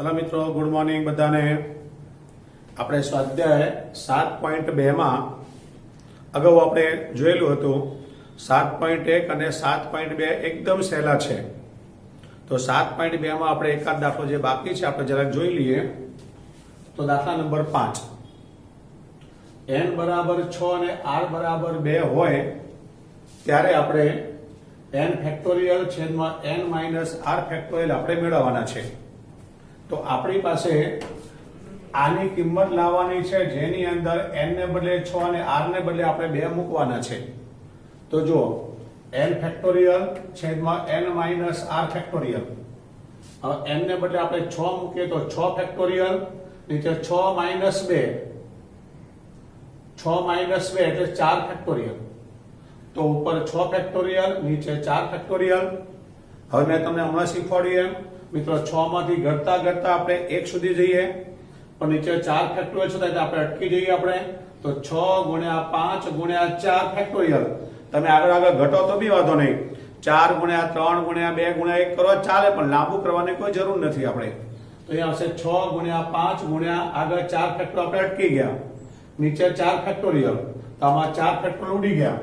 चलो मित्रों good morning बधाने। આપણે સ્વાધ્યાય 7.2 માં અગાઉ આપણે જોયેલું હતું 7.1 અને 7.2 એકદમ સહેલા છે। તો 7.2 માં આપણે એકાદ દાખલો જે બાકી છે આપણે જરાક જોઈ લઈએ। તો દાખલા નંબર 5 n બરાબર 6 અને r બરાબર 2 હોય ત્યારે આપણે n ફેક્ટોરિયલ છેદમાં n માઇનસ r ફેક્ટોરિયલ આપણે મેળવવાના છે। તો આપણી પાસે આની કિંમત લાવવાની છે જેની અંદર n ને બદલે 6 અને r ને બદલે આપણે 2 મૂકવાના છે। તો જો n ફેક્ટોરિયલ છેદમાં n માઇનસ r ફેક્ટોરિયલ। હવે n ને બદલે આપણે 6 મૂકીએ તો 6 ફેક્ટોરિયલ નીચે 6 માઇનસ 2 6 માઇનસ 2 એટલે 4 ફેક્ટોરિયલ। તો ઉપર 6 ફેક્ટોરિયલ નીચે 4 ફેક્ટોરિયલ। હવે મેં તમને હમણાં શીખવાડ્યું એમ મિત્રો 6 માંથી ઘટતા ઘટતા આપણે 1 સુધી જઈએ પણ નીચે 4 ફેક્ટોરિયલ છે એટલે આપણે અટકી જઈએ આપણે। તો 6 ગુણ્યા 5 ગુણ્યા 4 ફેક્ટોરિયલ। તમે આગળ આગળ ઘટો તો બી વાંધો નહીં, 4 ગુણ્યા 3 ગુણ્યા 2 ગુણ્યા 1 કરો ચાલે પણ લાંબુ કરવાની કોઈ જરૂર નથી આપણે। તો અહીંયા આવશે 6 ગુણ્યા 5 ગુણ્યા આગળ 4 ફેક્ટોરિયલ આપણે અટકી ગયા, નીચે 4 ફેક્ટોરિયલ તો આમાં 4 ફેક્ટોરિયલ ઉડી ગયા,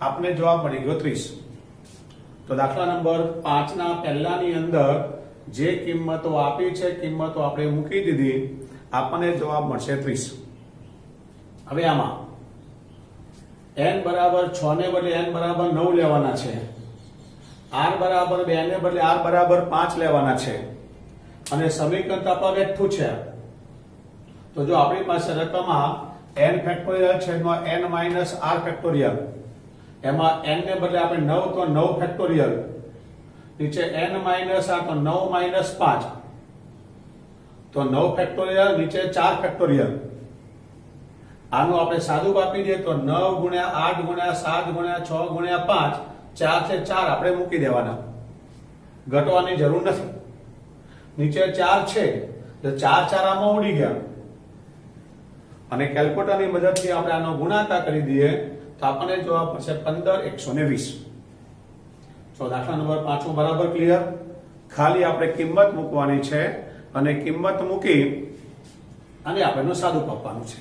આપને જવાબ મળી ગયો 30। તો દાખલા નંબર 5 ના પહેલાની અંદર જે કિંમતો આપી છે કિંમતો આપણે મૂકી દીધી, આપણને જવાબ મળશે 30। હવે આમાં n બરાબર 6 ને બદલે n બરાબર 9 લેવાના છે, r બરાબર 2 ને બદલે r બરાબર 5 લેવાના છે અને સમીકરણ તપાસ બેઠું છે। તો જો આપણી પાસે રકમમાં n ફેક્ટોરિયલ છેદમાં n માઇનસ r ફેક્ટોરિયલ, એમાં n ને બદલે આપણે 9 તો 9 ફેક્ટોરિયલ નીચે n માઇનસ r તો 9 માઇનસ 5 તો 9 ફેક્ટોરિયલ નીચે 4 ફેક્ટોરિયલ। આનું આપણે સાદું આપી દઈએ તો 9 ગુણ્યા 8 ગુણ્યા 7 ગુણ્યા 6 ગુણ્યા 5 4 છે 4 આપણે મૂકી દેવાના, ઘટવાની જરૂર નથી। નીચે 4 છે તો 4 4 આમાં ઉડી ગયા અને કેલ્ક્યુલેટરની મદદથી આપણે આનો ગુણાકાર કરી દઈએ તો આપણને જવાબ મળશે 15120। તો દાખલા નંબર 5 બરાબર ક્લિયર। ખાલી આપણે કિંમત મૂકવાની છે અને કિંમત મૂકી અને આપણે સાદું આપવાનું છે।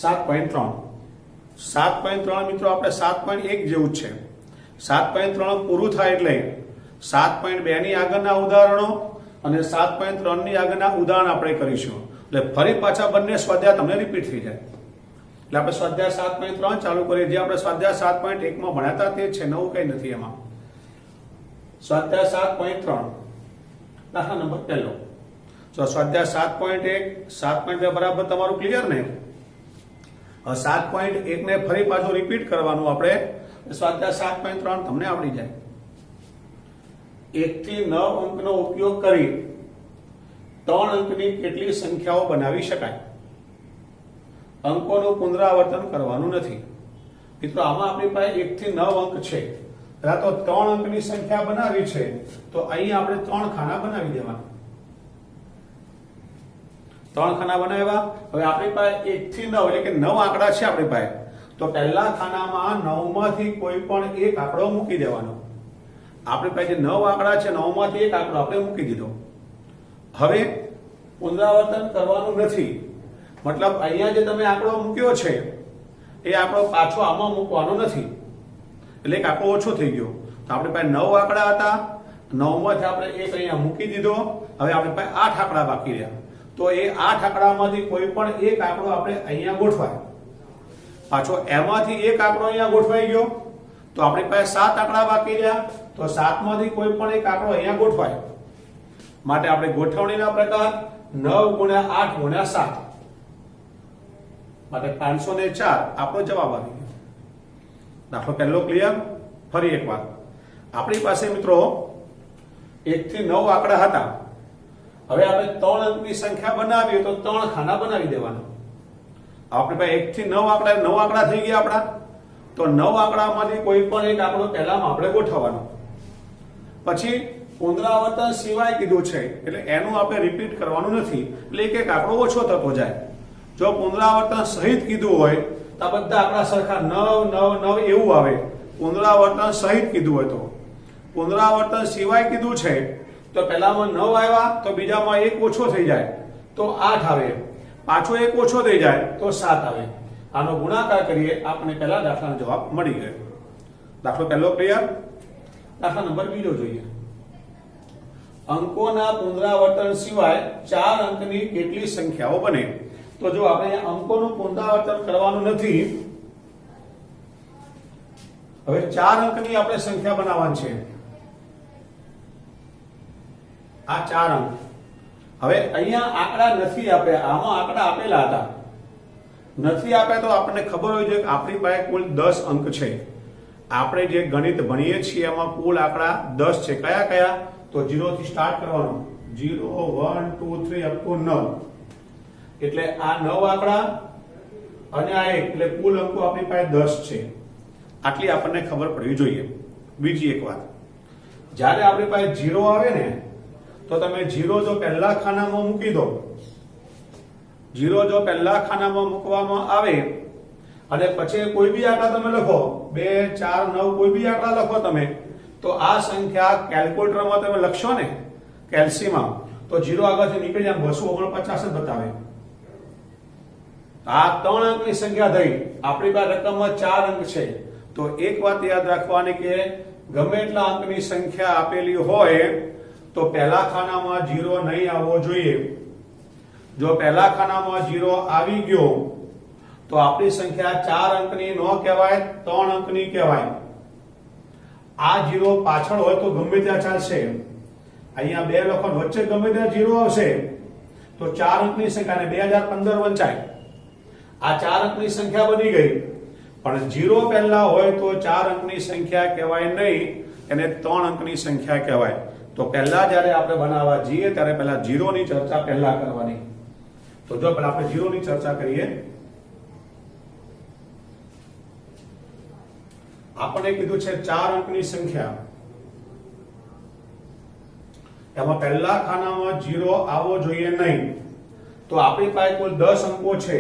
7.3 મિત્રો આપણે 7.1 જેવું જ છે। 7.3 પૂરું થાય એટલે 7.2 ની આગળના ઉદાહરણો અને 7.3 ની આગળના ઉદાહરણ આપણે કરીશું એટલે ફરી પાછા બંને સ્વાધ્યાય તમને રિપીટ થઈ જાય। એટલે આપણે સ્વાધ્યાય 7.3 ચાલુ કરીએ, જે આપણે સ્વાધ્યાય 7.1 માં ભણ્યા હતા તે છે, નવું કઈ નથી એમાં। સ્વાધ્યાય 7.3 દાખલા નંબર 1 તો સ્વાધ્યાય 7.1 7.2 બરાબર તમારું ક્લિયર ને। હવે 7.1 ને ફરી પાછું રિપીટ કરવાનું આપણે, સ્વાધ્યાય 7.3 તમને આવડી જાય। 1 થી 9 અંકનો ઉપયોગ કરી 3 અંકની કેટલી સંખ્યાઓ બનાવી શકાય? અંકોનું પુનરાવર્તન કરવાનું નથી મિત્રો। આમાં આપણી પાસે 1 થી 9 અંક છે, તો 3 અંકની સંખ્યા બનાવી છે તો અહીં આપણે 3 ખાના બનાવી દેવાના। 3 ખાના બનાવ્યા। હવે આપણી પાસે 1 થી 9 એટલે કે 9 આંકડા છે આપણી પાસે, તો પહેલા ખાનામાં 9 માંથી કોઈ પણ એક આંકડો મૂકી દેવાનો। આપણી પાસે જે 9 આંકડા છે 9 માંથી એક આંકડો આપણે મૂકી દીધો। હવે પુનરાવર્તન કરવાનું નથી, મતલબ અહીંયા જે તમે આંકડો મૂક્યો છે એ આંકડો પાછો આમાં મૂકવાનો નથી, એટલે એક આંકડો ઓછો થઈ ગયો। તો આપણી પાસે 9 આંકડા હતા, 9 માંથી આપણે એક અહીંયા મૂકી દીધો, હવે આપણી પાસે 8 આંકડા બાકી રહ્યા। તો એ 8 આંકડામાંથી કોઈ પણ એક આંકડો આપણે અહીંયા ગોઠવાય, પાછો એમાંથી એક આંકડો અહીંયા ગોઠવાઈ ગયો તો આપણી પાસે 7 આંકડા બાકી રહ્યા, તો 7 માંથી કોઈ પણ એક આંકડો અહીંયા ગોઠવાય। માટે આપણે ગોઠવણીના પ્રકાર 9 ગુણ્યા 8 ગુણ્યા 7 માટે 504 આપણો જવાબ આવી ગયો। દાખલો પહેલો ક્લિયર। ફરી એકવાર આપણી પાસે મિત્રો 1 થી 9 આંકડા હતા, હવે આપણે 3 અંકની સંખ્યા બનાવીએ તો 3 ખાના બનાવી દેવાના। આપણી પાસે 1 થી 9 આંકડા 9 આંકડા થઈ ગયા આપણા, તો 9 આંકડામાંથી કોઈ પણ એક આંકડો પહેલામાં આપણે ગોઠવવાનો, પછી પુનરાવર્તન સિવાય કીધું છે એટલે એનું આપણે રિપીટ કરવાનું નથી, એટલે એક એક આંકડો ઓછો થતો જાય। જો પુનરાવર્તન સહિત કીધું હોય તો બધા આંકડા સરખા 9 9 9 એવું આવે, પુનરાવર્તન સહિત કીધું હોય તો। પુનરાવર્તન સિવાય કીધું છે તો પહેલામાં 9 આવ્યા તો બીજામાં 1 ઓછો થઈ જાય તો 8 આવે, પાછો 1 ઓછો થઈ જાય તો 7 આવે. આનો ગુણાકાર કરીએ આપણે પહેલા દાખલાનો જવાબ મળી ગયો. દાખલો પહેલો ક્લિયર. દાખલા નંબર બીજો જોઈએ. અંકોના પુનરાવર્તન સિવાય 4 અંકની કેટલી સંખ્યાઓ બને? તો જો આપણે અંકોનું પુનરાવર્તન કરવાનું નથી, હવે 4 અંકની આપણે સંખ્યા બનાવવાની છે. આ 4 અંક. હવે અહીંયા આંકડા નથી આપ્યા, આમાં આંકડા આપેલા હતા. નથી આપ્યા તો આપણને ખબર હોય છે કે આપણી પાસે કુલ 10 અંક છે. આપણે જે ગણિત ભણીએ છીએ એમાં કુલ આંકડા 10 છે. કયા કયા? તો 0 થી સ્ટાર્ટ કરવાનું. 0 1 2 3 અપ ટુ 9. એટલે આ 9 આંકડા અને આ 1 એટલે કુલ અંકો આપણી પાસે 10 છે. આટલી આપણને ખબર પડવી જોઈએ. બીજી એક વાત, જ્યારે આપણી પાસે 0 આવે ને તો તમે 0 જો પહેલા ખાનામાં મૂકી દો, 0 જો પહેલા ખાનામાં મૂકવામાં આવે અને પછી કોઈ બી આંકડા તમે લખો, 2 4 9 કોઈ બી આંકડા લખો તમે, તો આ સંખ્યા કેલ્ક્યુલેટરમાં તમે લખશો ને કેલ્સીમાં, તો 0 આગળથી નીકળી જાય 249 જ બતાવે. આ 3 અંકની સંખ્યા થઈ. આપણી પાસે રકમમાં 4 અંક છે. તો એક વાત યાદ રાખવાની કે ગમે એટલા અંકની સંખ્યા આપેલી હોય તો પહેલા ખાનામાં 0 નહીં આવવો જોઈએ. જો પહેલા ખાનામાં 0 આવી ગયો તો આપણી સંખ્યા 4 અંકની ન કહેવાય, 3 અંકની કહેવાય. આ 0 પાછળ હોય તો ગમે ત્યાં ચાલશે. અહીંયા 2 લખો, વચ્ચે ગમે ત્યાં 0 આવશે તો 4 અંકની સંખ્યા ને 2015 વંચાય. આ 4 અંકની સંખ્યા બની ગઈ. પણ 0 પહેલા હોય તો 4 અંકની સંખ્યા કહેવાય નહીં, એને 3 અંકની સંખ્યા કહેવાય. તો પહેલા જ્યારે આપણે બનાવવા જઈએ ત્યારે પહેલા 0 ની ચર્ચા પહેલા કરવાની. તો જો પહેલા આપણે 0 ની ચર્ચા કરીએ. આપણે કીધું છે 4 અંકની સંખ્યા, એમાં પહેલા ખાનામાં 0 આવવો જોઈએ નહીં. તો આપણી પાસે કુલ 10 અંકો છે.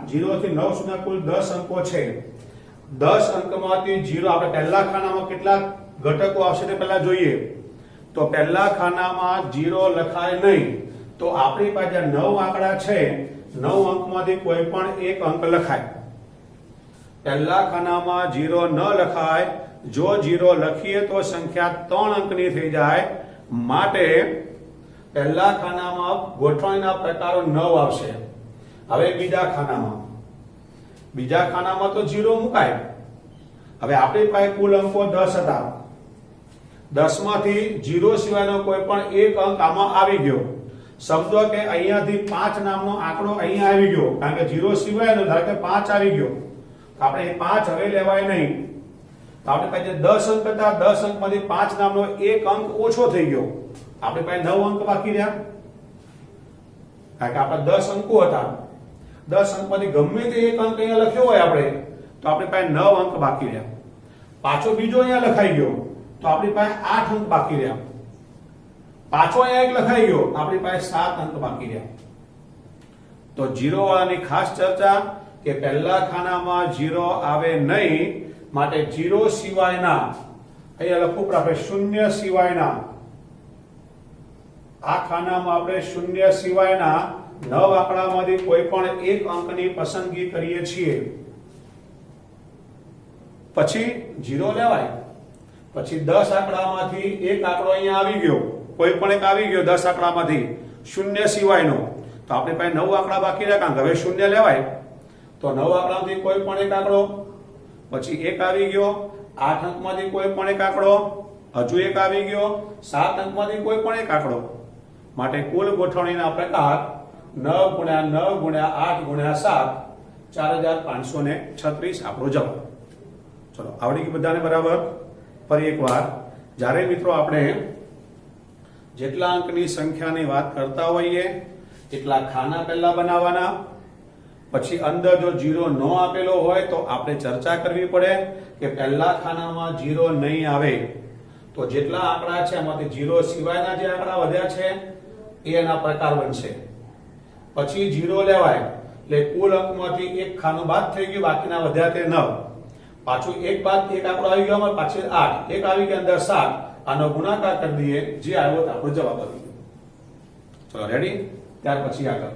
0 થી 9 સુધી કુલ 10 અંકો છે. 10 અંકમાંથી 0 આપણે પહેલા ખાનામાં કેટલા ઘટકો આવશે તે પહેલા જોઈએ. તો પહેલા ખાનામાં 0 લખાય નહીં. તો આપણી પાસે 9 આંકડા છે, 9 અંકમાંથી કોઈ પણ એક અંક લખાય. પહેલા ખાનામાં 0 ન લખાય. જો 0 લખીએ તો સંખ્યા 3 અંકની થઈ જાય. માટે પહેલા ખાનામાં ગોઠવણીના પ્રકારો 9 આવશે. હવે બીજા ખાનામાં તો 0 મુકાય. હવે આપણી પાસે કુલ અંકો 10 હતા. 10 માંથી 0 સિવાયનો કોઈ પણ એક અંક આમાં આવી ગયો. સમજો કે અહીંયાથી 5 નામનો આંકડો અહીંયા આવી ગયો, કારણ કે 0 સિવાયનો ધારો કે 5 આવી ગયો, તો આપણે 5 હવે લેવાય નહીં. તો આપણી પાસે 10 અંક હતા, 10 અંકમાંથી 5 નામનો એક અંક ઓછો થઈ ગયો. આપણી પાસે 9 અંક બાકી રહ્યા, કારણ કે આપણા 10 અંકો હતા. 10 અંકમાંથી ગમે તે એક અંક અહીંયા લખ્યો હોય આપણે, તો આપણી પાસે 9 અંક બાકી રહ્યા. પાછો બીજો અહીંયા લખાઈ ગયો તો આપણી પાસે 8 અંક બાકી રહ્યા. પાછો અહીંયા એક લખાઈ ગયો, આપણી પાસે 7 અંક બાકી રહ્યા. તો 0 વાળાની ખાસ ચર્ચા કે પહેલા ખાનામાં 0 આવે નહીં. માટે 0 સિવાયના, અહીંયા લખવું પડે આપણે 0 સિવાયના, આ ખાનામાં આપણે 0 સિવાયના 9 આંકડામાંથી કોઈ પણ એક અંકની પસંદગી કરીએ છીએ. પછી 0 લેવાય. પછી 10 આંકડામાંથી એક આંકડો અહીંયા આવી ગયો, કોઈ પણ એક આવી ગયો 10 આંકડામાંથી 0 સિવાયનો, તો આપણી પાસે 9 આંકડા બાકી રહ્યા, કારણ કે હવે 0 લેવાય. તો 9 આંકડામાંથી કોઈ પણ એક આંકડો, પછી એક આવી ગયો, 8 અંકમાંથી કોઈ પણ એક આંકડો, હજુ એક આવી ગયો, 7 અંકમાંથી કોઈ પણ એક આંકડો. માટે કુલ ગોઠવણીના પ્રકાર 9 ગુણ્યા 9 ગુણ્યા 8 ગુણ્યા 7 4536 આપણો જવાબ. ચલો, આવડી ગયું બધાને બરાબર? ફરી એકવાર, જ્યારે મિત્રો આપણે જેટલા અંકની સંખ્યાની વાત કરતા હોઈએ એટલા ખાના પહેલા બનાવવાના. પછી અંદર જો 0 ન આપેલો હોય તો આપણે ચર્ચા કરવી પડે કે પહેલા ખાનામાં 0 નહીં આવે. તો જેટલા આંકડા છે એમાંથી 0 સિવાયના જે આંકડા વધ્યા છે એ એના પ્રકાર બનશે. પછી 0 લેવાય એટલે કુલ અંકમાંથી એક ખાનું બાદ થઈ ગયું, બાકીના વધ્યા તે 9. પાછું એક બાદ એક આંકડો આવી ગયો, પાછળ 8, એક આવી ગયા અંદર 7, આનો ગુણાકાર કરી દઈએ, જે આવ્યો તો આપણો જવાબ આવી ગયો. ચલો રેડી. ત્યાર પછી આગળ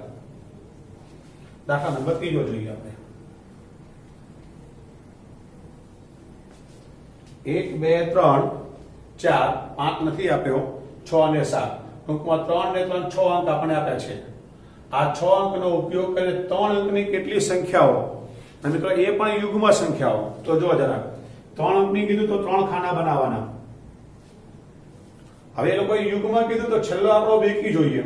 દાખલા નંબર 3 જોઈએ આપણે. 1 2 3 4 5 નથી આપ્યો, 6 અને 7 ટૂંકમાં 3 ને 3 6 અંક આપણને આપ્યા છે. આ 6 અંકનો ઉપયોગ કરીને 3 અંકની કેટલી સંખ્યાઓ, અને મિત્રો એ પણ યુગ્મ સંખ્યાઓ. તો જો જરા 3 અંકની કીધું તો 3 ખાના બનાવવાના. હવે એ લોકોએ યુગ્મ કીધું તો છેલ્લો આપણો બેકી જોઈએ.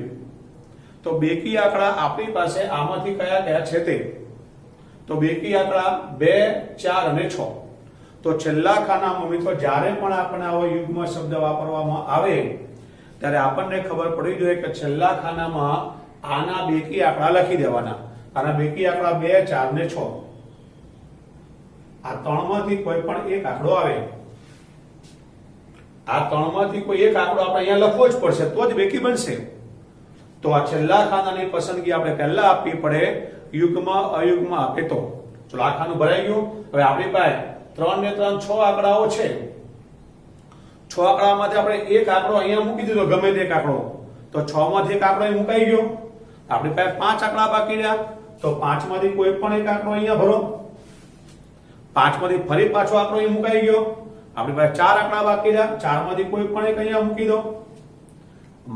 તો બેકી આંકડા આપણી પાસે આમાંથી કયા કયા છે તે. તો બેકી આંકડા 2 4 અને 6. તો છેલ્લા ખાનામાં મિત્રો જ્યારે પણ આપણે આવો યુગ્મ શબ્દ વાપરવામાં આવે ત્યારે આપણને ખબર પડી જોઈએ કે છેલ્લા ખાનામાં આના બેકી આંકડા લખી દેવાના. આના બેકી આંકડા 2 4 ને 6. આ ત્રણમાંથી કોઈ પણ એક આંકડો આવે, આ ત્રણમાંથી કોઈ એક આંકડો આપણે અહીંયા લખવો જ પડશે તો જ બેકી બનશે. તો આ છેલ્લા ખાનાની પસંદગી આપણે પહેલા આપવી પડે, યુગ્મ અયુગ્મ આપે તો. ચલો આ ખાનું ભરાઈ ગયું. હવે આપણી પાસે 3 ને 3 6 આંકડાઓ છે. 6 આંકડામાંથી આપણે એક આંકડો અહીંયા મૂકી દીધો, ગમે તે એક આંકડો. તો 6 માંથી એક આંકડો અહીં મુકાઈ ગયો. આપણી પાસે 5 આંકડા બાકી રહ્યા. તો 5 માંથી કોઈ પણ એક આંકડો અહીંયા ભરો. 5 માંથી ફરી પાછો આંકડો અહીં મુકાઈ ગયો. આપણી પાસે 4 આંકડા બાકી રહ્યા. 4 માંથી કોઈ પણ એક અહીંયા મૂકી દો.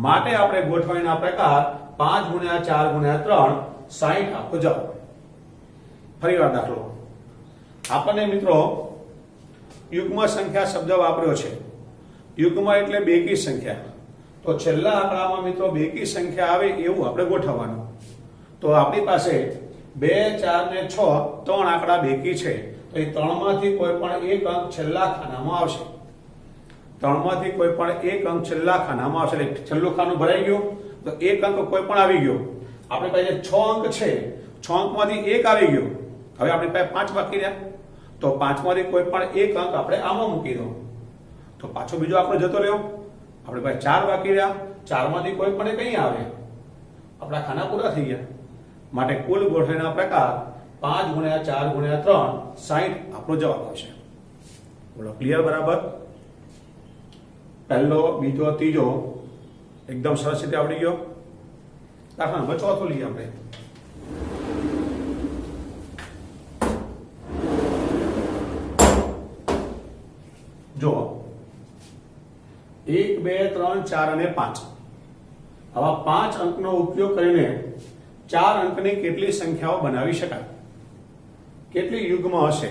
માટે આપણે ગોઠવણીના પ્રકાર 5 ગુણ્યા 4 ગુણ્યા 3 60 આપો જવાબ. ફરી વાર દાખલો. આપણને મિત્રો યુગ્મ સંખ્યા શબ્દ વાપર્યો છે. યુગ્મ એટલે બેકી સંખ્યા. તો છેલ્લા આંકડામાં મિત્રો બેકી સંખ્યા આવે એવું આપણે ગોઠવવાનું. તો આપણી પાસે 2 4 ને 6 3 આંકડા બેકી છે. તો એ 3 માંથી કોઈ પણ એક અંક છેલ્લા ખાનામાં આવશે. 3 માંથી કોઈ પણ એક અંક છેલ્લા ખાનામાં આવશે. એટલે છેલ્લું ખાનું ભરાઈ ગયું. તો એક અંક કોઈ પણ આવી ગયો. આપણી પાસે 6 અંક છે, 6 અંકમાંથી એક આવી ગયો. હવે આપણી પાસે 5 બાકી રહ્યા. તો 5 માંથી કોઈ પણ એક અંક આપણે આમાં મૂકી દો. તો પાછો બીજો આપણે જતો રહ્યો. આપણી પાસે 4 બાકી રહ્યા. 4 માંથી કોઈ પણ એક અહીંયા આવે. આપણા ખાના પૂરા થઈ ગયા. માટે કુલ ગોઠવણીના પ્રકાર 5 ગુણ્યા 4 ગુણ્યા 3 60 આપણો જવાબ આવશે. બોલો ક્લિયર? બરાબર. પહેલો, બીજો, ત્રીજો એકદમ સરસ રીતે આવડી ગયો. દાખલા નંબર 4 લઈએ આપણે. જો 1 2 3 4 અને 5 આવા 5 અંકનો ઉપયોગ કરીને 4 અંકની કેટલી સંખ્યાઓ બનાવી શકાય, કેટલી યુગ્મ હશે,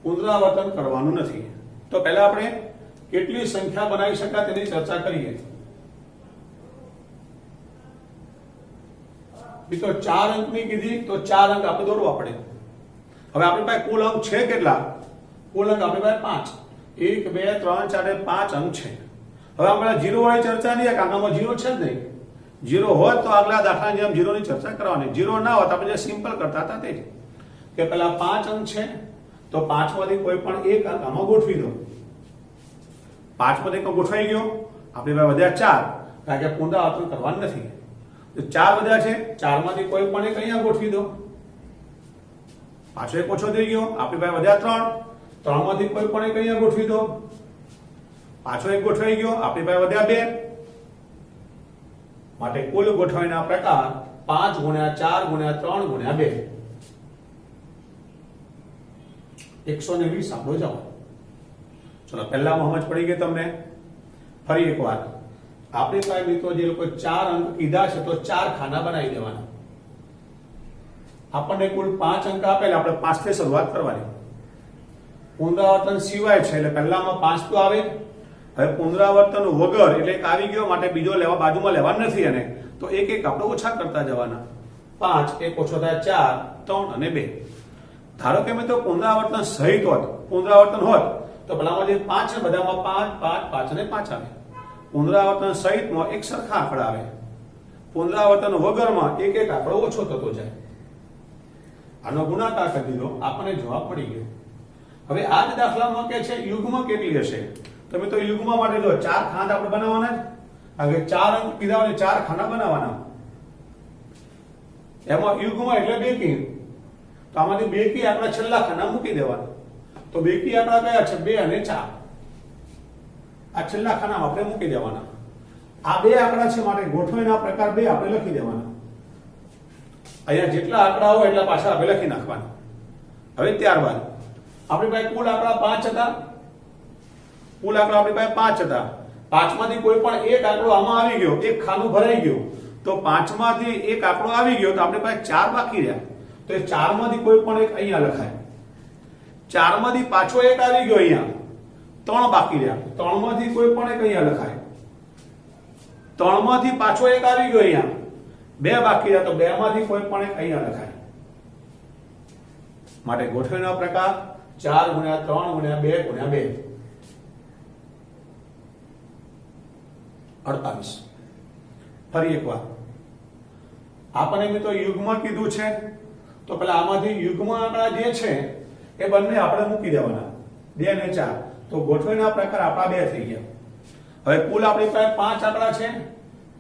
પુનરાવર્તન કરવાનું નથી. તો પહેલા આપણે કેટલી સંખ્યા બનાવી શકાય તેની ચર્ચા કરીએ. મિત્રો 4 અંકની કીધી તો 4 અંક આપણે દોરવા પડે. હવે આપણી પાસે કુલ અંક છે કેટલા? કુલ અંક આપણી પાસે 5. 1 2 3 4 5 અંક છે. હવે આપણે 0 વાળી ચર્ચા નહીં, કારણ કે આમાં 0 છે જ નહીં. 0 હોત તો આગલા દાખલાની જેમ 0 ની ચર્ચા કરવાની. 0 ના હોત આપણે જે સિમ્પલ કરતા હતા તે કે પેલા 5 અંક છે તો 5 માંથી કોઈ પણ એક અંક આમાં ગોઠવી દો. 5 માંથી એક ગોઠવાઈ ગયો. આપણી પાસે વધ્યા 4, કારણ કે પુનરાવર્તન કરવાનું નથી. તો 4 વધ્યા છે, 4 માંથી કોઈ પણ એક અહીંયા ગોઠવી દો. પાછો એક ઓછો થઈ ગયો. આપણી પાસે વધ્યા 3, 3 માંથી કોઈ પણ એક અહીંયા ગોઠવી દો. પાછો એક ગોઠવાઈ ગયો. આપણી પાસે વધ્યા 2. માટે કુલ ગોઠવણીના પ્રકાર 5 ગુણ્યા 4 ગુણ્યા 3 ગુણ્યા 2 120 આપણો જવાબ. ચલો પહેલામાં સમજ પડી ગઈ તમને? ફરી એકવાર આપણી પાસે મિત્રો જે લોકો 4 અંક કીધા છે તો 4 ખાના બનાવી દેવાના. આપણને કુલ 5 અંક આપેલા, આપણે 5 થી શરૂઆત કરવાની. પુનરાવર્તન સિવાય છે એટલે પહેલામાં 5 તો આવે. હવે પુનરાવર્તન વગર એટલે એક આવી ગયો, માટે બીજો લેવા બાજુમાં લેવાનો નથી. એને તો એક એક આપણે ઓછા કરતા જવાના. 5 એક ઓછો થાય 4 3 અને 2. ધારો કે મિત્રો પુનરાવર્તન સહિત હોત, પુનરાવર્તન હોત તો પેલામાં જે 5 છે બધામાં 5 5 5 અને 5 આવે. પુનરાવર્તન સહિતમાં એક સરખા આંકડા આવે. પુનરાવર્તન વગરમાં એક એક આંકડો ઓછો થતો જાય. આનો ગુણાકાર કરી દીધો, આપણને જવાબ મળી ગયો. હવે આ જ દાખલામાં કે છે યુગ્મ કેટલી હશે? તો મિત્રો યુગ્મ માટે જો 4 ખાના આપણે બનાવવાના છે. હવે 4 અંક કીધા હોય 4 ખાના બનાવવાના. એમાં યુગ્મ એટલે બેકી. તો આમાંથી બેકી આંકડા છેલ્લા ખાના મૂકી દેવાના. તો બેકી આંકડા કયા છે? 2 અને 4. આ છેલ્લા ખાનામાં આપણે મૂકી દેવાના. આ બે આંકડા છે માટે ગોઠવણીના પ્રકાર બે આપણે લખી દેવાના. અહીંયા જેટલા આંકડા હોય એટલા પાછા આપણે લખી નાખવાના. હવે ત્યારબાદ આપણી પાસે કુલ આંકડા 5 હતા. કુલ આંકડા આપણી પાસે 5 હતા. 5 માંથી કોઈ પણ એક આંકડો આમાં આવી ગયો, એક ખાનું ભરાઈ ગયું, તો 5 માંથી એક આંકડો આવી ગયો તો આપણી પાસે 4 બાકી રહ્યા. તો એ 4 માંથી કોઈ પણ એક અહીંયા લખાય. 4 માંથી પાછો એક આવી ગયો, અહીંયા 3 બાકી રહ્યા. 3 માંથી કોઈ પણ એક અહીંયા લખાય. 3 માંથી પાછો એક આવી ગયો, અહીંયા 2 બાકી રહ્યા, તો 2 માંથી કોઈ પણ એક અહીંયા લખાય. માટે ગોઠવણીનો પ્રકાર 4 × 3 × 2 × 2 48. ફરી એકવાર આપણને મિત્રો યુગ્મ કીધું છે, તો પેલા આમાંથી યુગ્મ આંકડા જે છે એ બંને આપણે મૂકી દેવાના 2 અને 4. તો ગોઠવણીના પ્રકાર આપણા 2 થઈ ગયા. હવે કુલ આપણી પાસે 5 આંકડા છે.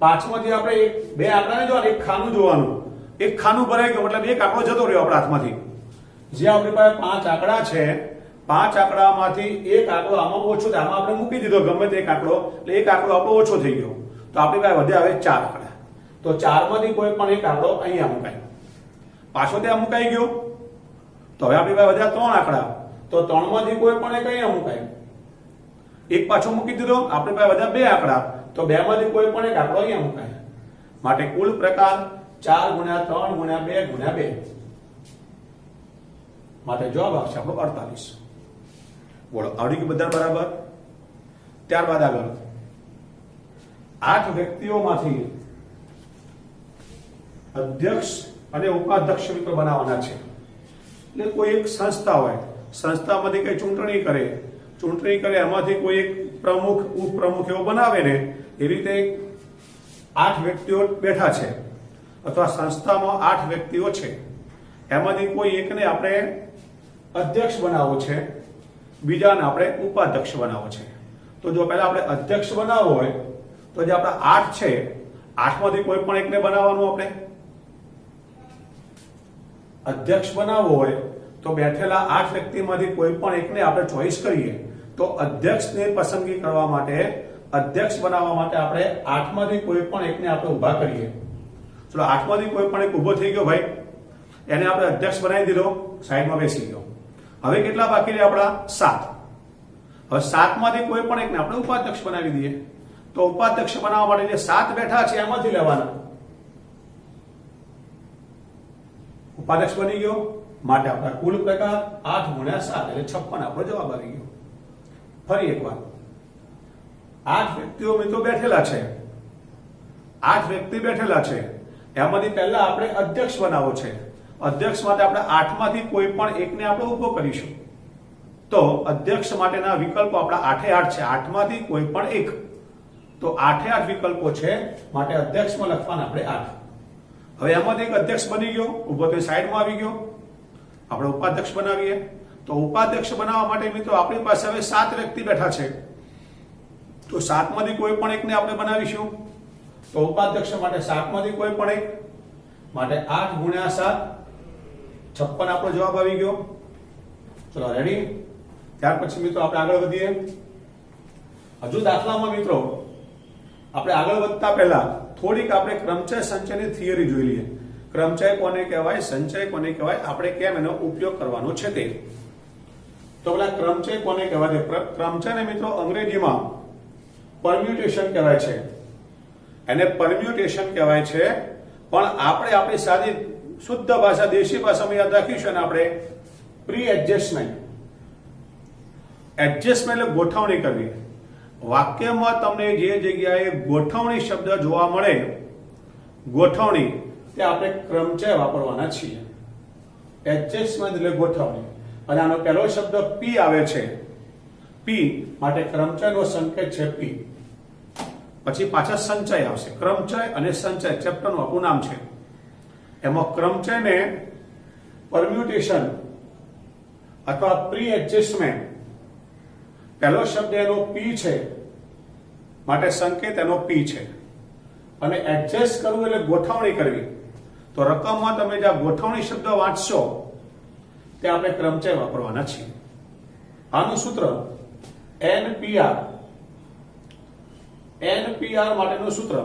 5 માંથી આપણે બે આંકડાને જોવાનું, એક ખાનું જોવાનું. એક ખાનું ભરાઈ ગયું મતલબ એક આંકડો જતો રહ્યો આપણા હાથમાંથી. જે આપણી પાસે 5 આંકડા છે, 5 આંકડામાંથી એક આંકડો આમાં ઓછો થાય, આમાં આપણે મૂકી દીધો ગમે તે એક આંકડો, એટલે એક આંકડો આપણો ઓછો થઈ ગયો. તો આપણી પાસે વધ્યા હવે 4 આંકડા. તો 4 માંથી કોઈ પણ એક આંકડો અહીંયા મુકાય, પાછો ત્યાં મુકાઈ ગયો. તો હવે આપણી પાસે વધ્યા 3 આંકડા. તો 3 માંથી કોઈ પણ એક અહીંયા મુકાય, એક પાછો મૂકી દીધો. આપણી પાસે વધ્યા 2 આંકડા. તો 2 માંથી કોઈ પણ એક આંકડો અહીંયા મુકાય. માટે કુલ પ્રકાર 4 × 3 × 2 × 2. માટે જવાબ આવશે આપણો 48. બોલો, આવડી ગયું બધા બરાબર? ત્યારબાદ આગળ 8 વ્યક્તિઓમાંથી અધ્યક્ષ અને ઉપાધ્યક્ષ મિત્રો બનાવવાના છે. એટલે કોઈ એક સંસ્થા હોય, સંસ્થામાંથી કઈ ચૂંટણી કરે, એમાંથી કોઈ એક પ્રમુખ ઉપપ્રમુખ એવો બનાવે ને, એ રીતે 8 વ્યક્તિઓ બેઠા છે, અથવા સંસ્થામાં 8 વ્યક્તિઓ છે, એમાંથી કોઈ એકને આપણે અધ્યક્ષ બનાવવો છે, બીજાને આપણે ઉપાધ્યક્ષ બનાવવો છે. તો જો પહેલા આપણે અધ્યક્ષ બનાવવો હોય તો જે આપણા 8 છે, 8 માંથી કોઈ પણ એકને બનાવવાનું. આપણે અધ્યક્ષ બનાવવો હોય તો બેઠેલા 8 વ્યક્તિમાંથી કોઈ પણ એકને આપણે ચોઈસ કરીએ. તો અધ્યક્ષની પસંદગી કરવા માટે, અધ્યક્ષ બનાવવા માટે આપણે 8 માંથી કોઈ પણ એકને આપણે ઊભા કરીએ. ચલો, 8 માંથી કોઈ પણ એક ઊભો થઈ ગયો ભાઈ, એને આપણે અધ્યક્ષ બનાવી દીધો, સાઈડમાં બેસી ગયો. હવે કેટલા બાકી રહ્યા આપણા? 7. હવે 7 માંથી કોઈ પણ એકને આપણે ઉપાધ્યક્ષ બનાવી દઈએ. તો ઉપાધ્યક્ષ બનાવવા માટે જે 7 બેઠા છે એમાંથી લેવાના. ઉપાધ્યક્ષ બની ગયો. માટે આપણા કુલ પ્રકાર 8 × 7 એટલે 56 આપણો જવાબ આવી ગયો. ફરી એકવાર 8 વ્યક્તિઓ મિત્રો બેઠેલા છે, 8 વ્યક્તિ બેઠેલા છે, એમાંથી પહેલા આપણે અધ્યક્ષ બનાવવો છે. અધ્યક્ષ માટે આપણે 8 માંથી કોઈ પણ એકને આપણે ઊભો કરીશું. તો અધ્યક્ષ માટેના વિકલ્પો આપણા 8 છે. 8 માંથી કોઈ પણ એક. તો 8 વિકલ્પો છે, માટે અધ્યક્ષમાં લખવાના આપણે 8. હવે એમાંથી એક અધ્યક્ષ બની ગયો, ઊભો તો સાઈડમાં આવી ગયો. આપણે ઉપાધ્યક્ષ બનાવીએ. તો ઉપાધ્યક્ષ બનાવવા માટે મિત્રો આપણી પાસે હવે 7 વ્યક્તિ બેઠા છે. તો 7 માંથી કોઈ પણ એકને આપણે બનાવીશું. તો ઉપાધ્યક્ષ માટે 7 માંથી કોઈ પણ એક, માટે 8 × 7 56 આપણો જવાબ આવી ગયો. ચલો, રેડી? ત્યાર પછી મિત્રો આપણે આગળ વધીએ. હજુ દાખલામાં મિત્રો આપણે આગળ વધતા પહેલા થોડીક આપણે ક્રમચય સંચયની થિયરી જોઈ લઈએ. ક્રમચય કોને કહેવાય, સંચય કોને કહેવાય, આપણે કેમ એનો ઉપયોગ કરવાનો છે તે. તો પેલા ક્રમચય કોને કહેવાય? ક્રમચયને મિત્રો અંગ્રેજીમાં પરમ્યુટેશન કહેવાય છે. એને પરમ્યુટેશન કહેવાય છે, પણ આપણે આપણી સાદી શુદ્ધ ભાષા, દેશી ભાષામાં યાદ રાખીશું ને આપણે પ્રી એડજસ્ટમેન્ટ. એડજસ્ટમેન્ટ એટલે ગોઠવણી કરવી. વાક્યમાં તમને જે જગ્યાએ ગોઠવણી શબ્દ જોવા મળે, ગોઠવણી, તે આપણે ક્રમચય વાપરવાના છીએ. એડજસ્ટમેન્ટ એટલે ગોઠવણી. અને આનો પહેલો શબ્દ પી આવે છે. પી માટે ક્રમચયનો સંકેત છે પી. પછી પાછા સંચય આવશે. ક્રમચય અને સંચય ચેપ્ટરનું આખું નામ છે. એમાં ક્રમચયને પરમ્યુટેશન અથવા પ્રી એડજસ્ટમેન્ટ, પહેલો શબ્દ એનો પી છે, માટે સંકેત એનો પી છે. અને એડજસ્ટ કરવું એટલે ગોઠવણી કરવી. તો રકમમાં તમે જે ગોઠવણી શબ્દ વાંચશો તે આપણે ક્રમચય વાપરવાના છીએ. આનું સૂત્ર NPR NPR માટેનું સૂત્ર,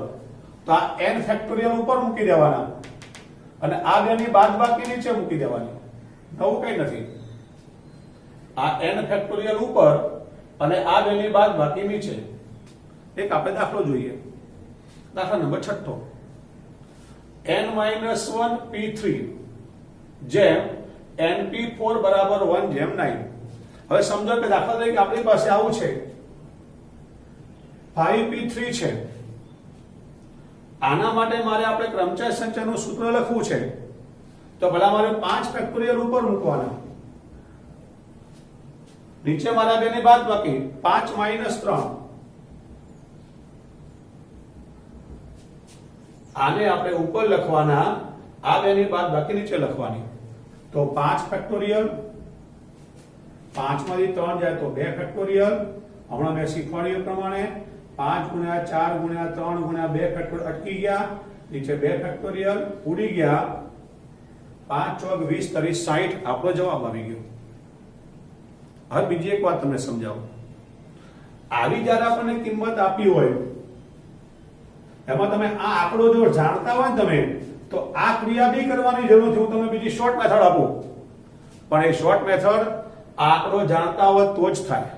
તો આ n ફેક્ટોરિયલ ઉપર મૂકી દેવાના અને આ બેની બાદબાકી નીચે મૂકી દેવાની. નવું કઈ નથી. આ n ફેક્ટોરિયલ ઉપર અને આ બેની બાદબાકી નીચે. એક આપણે દાખલો જોઈએ. દાખલા નંબર 6. n-1 p3 જેમ np4 બરાબર 1 જેમ 9. હવે સમજો કે દાખલા તરીકે આપણી પાસે આવું છે 5p3 છે. આના માટે મારે આપણે ક્રમચય સંચયનું સૂત્ર લખવું છે, તો ભલા મારે 5 ફેક્ટોરિયલ ઉપર મૂકવાના, નીચે મારા બેની બાદબાકી 5 - 3. આને આપણે ઉપર લખવાના, આ બેની બાદબાકી નીચે લખવાની. તો 5 ફેક્ટોરિયલ, 5 માંથી 3 જાય તો 2 ફેક્ટોરિયલ. હમણાં મેં શીખવાડ્યું પ્રમાણે 5 × 4 × 3 × 2 ફેક્ટોરિયલ અટકી ગયા, નીચે 2 ફેક્ટોરિયલ ઉડી ગયા. 5 × 4 = 20 × 60 આપણો જવાબ આવી ગયો. હવે બીજી એક વાત તમને સમજાવું. આવી જ્યારે આપણને કિંમત આપી હોય, એમાં તમે આ આંકડો જો જાણતા હોય ને તમે, તો આ ક્રિયા બી કરવાની જરૂર નથી. હું તમને બીજી શોર્ટ મેથડ આપું, પણ એ શોર્ટ મેથડ આંકડો જાણતા હોય તો જ થાય.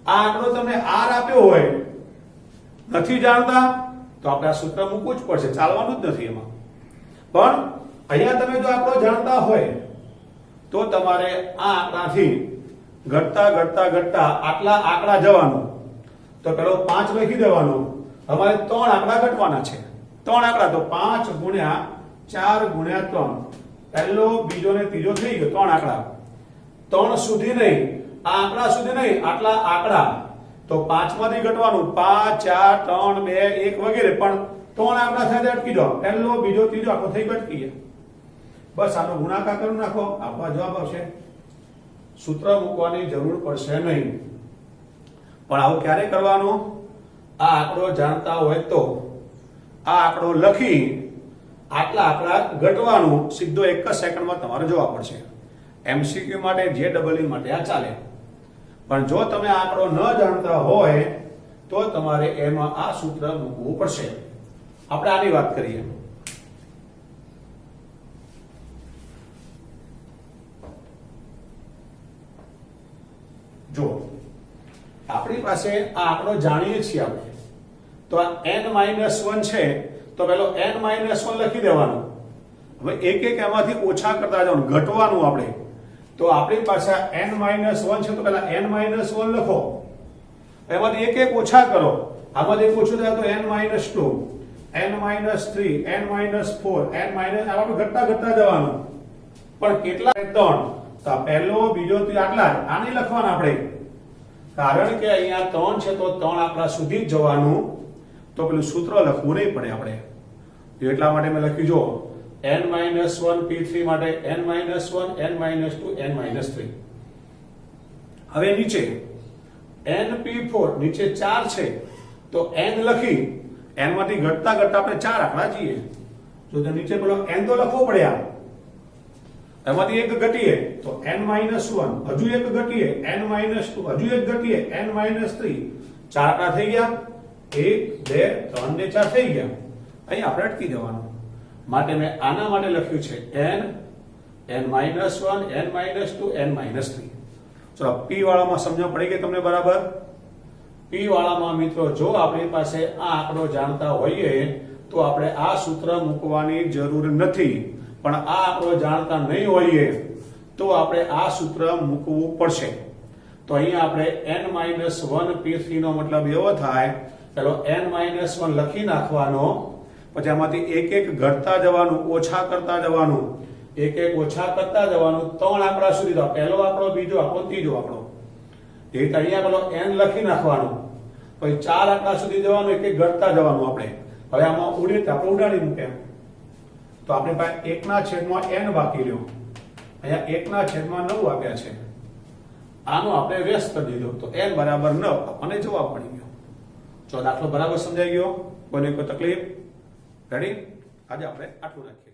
આ આંકડો તમને r આપ્યો હોય, નથી જાણતા તો આપણે આ સૂત્ર મૂકવું જ પડશે, ચાલવાનું જ નથી એમાં. પણ અહીંયા તમે જો આંકડો જાણતા હોય તો તમારે આ આંકડાથી ઘટતા ઘટતા ઘટતા આટલા આંકડા જવાનું. તો પેલો 5 લખી દેવાનો. અમારે 3 આંકડા ઘટવાના છે. 3 આંકડા, તો 5 × 4 × 3. પહેલો, બીજો ને ત્રીજો થઈ ગયો 3 આંકડા. 3 સુધી નહીં, આ આંકડા સુધી નહીં, આટલા આંકડા. તો 5 માંથી ઘટવાનું 5, 4, 3, 2, 1 વગેરે. પણ 3 આંકડા થાય અટકી જાઓ. પહેલો, બીજો, ત્રીજો આખો થઈ અટકી ગયા. બસ આનો ગુણાકાર કરી નાખો, આપવા જવાબ આવશે. સૂત્ર મૂકવાની જરૂર પડશે નહીં. પણ આવું ક્યારે કરવાનું? આ આંકડો જાણતા હોય તો. આ આંકડો લખી આટલા આંકડા ઘટવાનું, સીધો એક જ સેકન્ડમાં તમારો જવાબ પડશે. MCQ માટે, JEE માટે આ ચાલે. પણ જો તમે આંકડો ન જાણતા હોય તો તમારે એમાં આ સૂત્ર મૂકવું પડશે. આપણે આની વાત કરીએ. જો આપણી પાસે આ આંકડો જાણીએ છીએ આપણે, તો આ n-1 છે, તો પેલો n-1 લખી દેવાનો. હવે એક એક એમાંથી ઓછા કરતા જવાનું, ઘટવાનું આપણે. તો આપણી પાસે n-1 છે, તો પેલા n-1 લખો, એમાંથી એક એક ઓછા કરો. આમાંથી એક ઓછું થાય તો n-2, n-3, n-4, આપણે ઘટતા ઘટતા જવાનું. પણ કેટલા? 3. તો આ પહેલો, બીજો, ત્રીજો આટલા જ. આને લખવાના આપણે, કારણ કે અહીંયા 3 છે તો 3 આંકડા સુધી જ જવાનું. તો પેલું સૂત્ર લખવું નહીં પડે આપણે. એટલા માટે મેં લખ્યું, જો n-1 p3 માટે n-1, n-2, n-3. હવે નીચે np4, નીચે 4 છે તો n લખી, n માંથી ઘટતા ઘટતા આપણે 4 આંકડા જઈએ. જો તો નીચે પેલો n તો લખવો પડે. એમાંથી એક ઘટીએ તો n-1, હજુ એક ઘટીએ n-2, હજુ એક ઘટીએ n-3. 4 આંકડા થઈ ગયા. 1, 2, 3 ને 4 થઈ ગયા. અહીં આપણે અટકી જવાનું. માટે મેં આના માટે લખ્યું છે n, n-1, n-2, n-3. ચલો p વાળામાં સમજણ પડી ગઈ તમને બરાબર? p વાળામાં મિત્રો જો આપણી પાસે આ આંકડો જાણતા હોઈએ તો આપણે આ સૂત્ર મૂકવાની જરૂર નથી. પણ આ આંકડો જાણતા નહીં હોઈએ તો આપણે આ સૂત્ર મૂકવું પડશે. તો અહીંયા આપણે n-1 p3 નો મતલબ એવો થાય, પેલો n-1 લખી નાખવાનો, પછી આમાંથી એક એક ઘટતા જવાનું, ઓછા કરતા જવાનું, એક એક ઓછા કરતા જવાનું 3 આંકડા સુધી. તો પહેલો આંકડો, બીજો આંકડો, ત્રીજો આંકડો. એ તો અહીંયા પેલો n લખી નાખવાનો, પછી 4 આંકડા સુધી જવાનું, એક એક ઘટતા જવાનું. આપણે હવે આમાં ઉડી આપણે ઉડાડી મૂકે, તો આપણી પાસે 1/n બાકી રહ્યો. અહીંયા 1/9 આપ્યા છે. આનો આપણે વ્યસ્ત કરી દીધો, તો n બરાબર 9 આપણને જવાબ મળી ગયો. જો દાખલો બરાબર સમજાઈ ગયો? કોઈને કોઈ તકલીફ? રેડી? આજે આપણે આટલું રાખીએ.